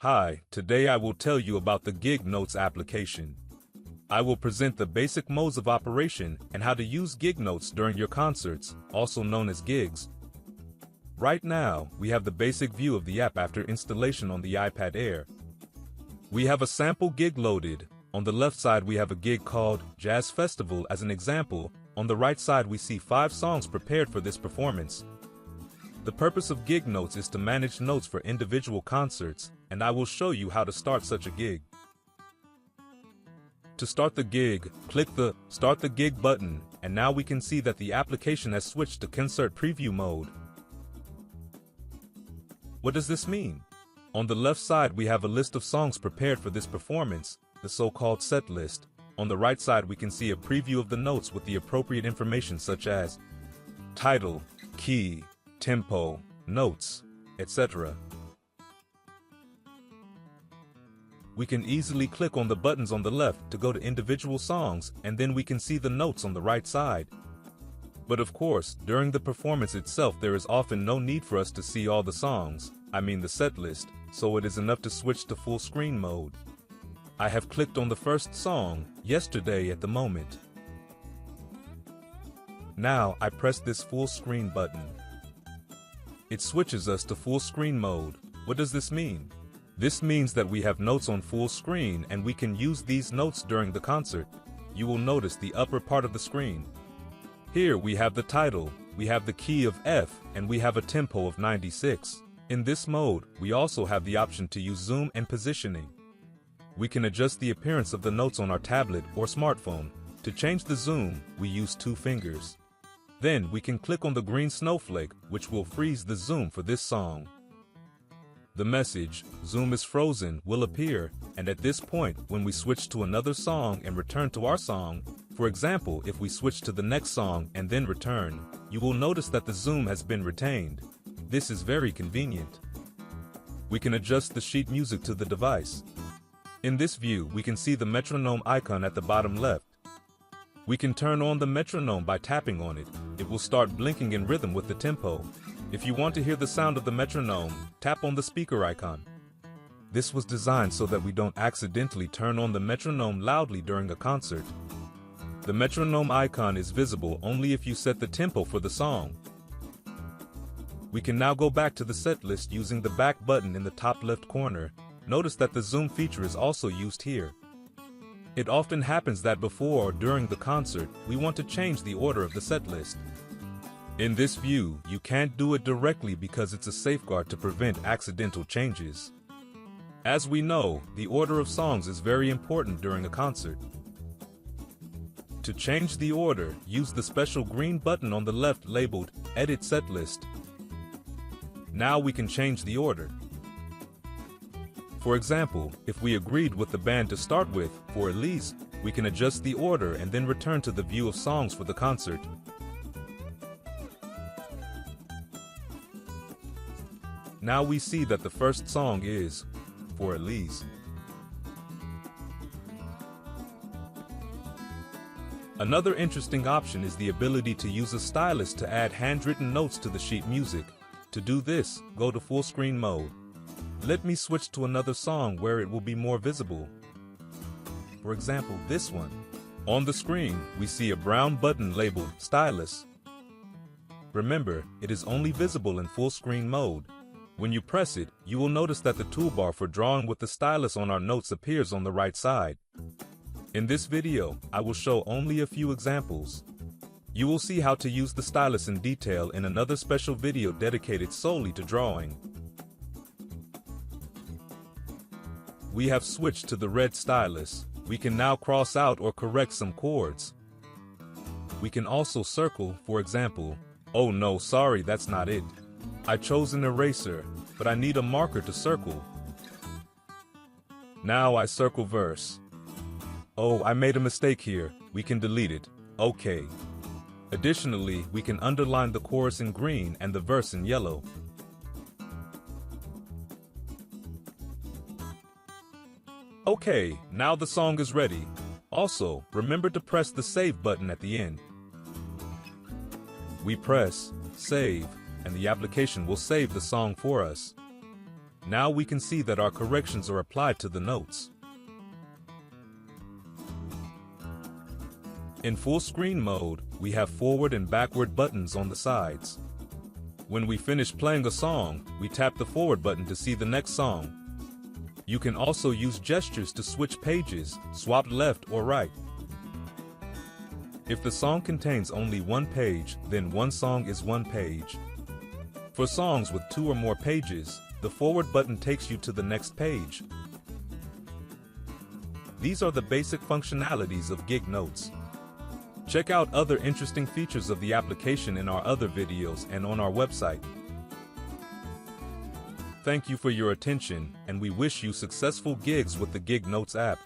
Hi, today I will tell you about the GigNotes application. I will present the basic modes of operation and how to use GigNotes during your concerts, also known as gigs. Right now, we have the basic view of the app after installation on the iPad Air. We have a sample gig loaded. On the left side we have a gig called Jazz Festival as an example. On the right side we see 5 songs prepared for this performance. The purpose of GigNotes is to manage notes for individual concerts, and I will show you how to start such a gig. To start the gig, click the Start the Gig button, and now we can see that the application has switched to concert preview mode. What does this mean? On the left side we have a list of songs prepared for this performance, the so-called set list. On the right side we can see a preview of the notes with the appropriate information such as title, key, tempo, notes, etc. We can easily click on the buttons on the left to go to individual songs, and then we can see the notes on the right side. But of course, during the performance itself there is often no need for us to see all the songs, the set list, so it is enough to switch to full screen mode. I have clicked on the first song, Yesterday, at the moment. Now I press this full screen button. It switches us to full screen mode. What does this mean? This means that we have notes on full screen and we can use these notes during the concert. You will notice the upper part of the screen. Here we have the title, we have the key of F, and we have a tempo of 96. In this mode, we also have the option to use zoom and positioning. We can adjust the appearance of the notes on our tablet or smartphone. To change the zoom, we use 2 fingers. Then we can click on the green snowflake, which will freeze the zoom for this song. The message, "Zoom is frozen," will appear, and at this point, when we switch to another song and return to our song, for example, if we switch to the next song and then return, you will notice that the zoom has been retained. This is very convenient. We can adjust the sheet music to the device. In this view, we can see the metronome icon at the bottom left. We can turn on the metronome by tapping on it. It will start blinking in rhythm with the tempo. If you want to hear the sound of the metronome, tap on the speaker icon. This was designed so that we don't accidentally turn on the metronome loudly during a concert. The metronome icon is visible only if you set the tempo for the song. We can now go back to the set list using the back button in the top left corner. Notice that the zoom feature is also used here. It often happens that before or during the concert, we want to change the order of the set list. In this view, you can't do it directly because it's a safeguard to prevent accidental changes. As we know, the order of songs is very important during a concert. To change the order, use the special green button on the left labeled Edit Setlist. Now we can change the order. For example, if we agreed with the band to start with, for Elise, we can adjust the order and then return to the view of songs for the concert. Now we see that the first song is For Elise. Another interesting option is the ability to use a stylus to add handwritten notes to the sheet music. To do this, go to full screen mode. Let me switch to another song where it will be more visible. For example, this one. On the screen, we see a brown button labeled Stylus. Remember, it is only visible in full screen mode. When you press it, you will notice that the toolbar for drawing with the stylus on our notes appears on the right side. In this video, I will show only a few examples. You will see how to use the stylus in detail in another special video dedicated solely to drawing. We have switched to the red stylus. We can now cross out or correct some chords. We can also circle, for example, "Oh no, sorry, that's not it. I chose an eraser, but I need a marker to circle. Now I circle verse. Oh, I made a mistake here. We can delete it. Okay." Additionally, we can underline the chorus in green and the verse in yellow. Okay, now the song is ready. Also, remember to press the save button at the end. We press save, and the application will save the song for us. Now we can see that our corrections are applied to the notes. In full screen mode, we have forward and backward buttons on the sides. When we finish playing a song, we tap the forward button to see the next song. You can also use gestures to switch pages, swap left or right. If the song contains only one page, then one song is one page. For songs with 2 or more pages, the forward button takes you to the next page. These are the basic functionalities of GigNotes. Check out other interesting features of the application in our other videos and on our website. Thank you for your attention, and we wish you successful gigs with the GigNotes app.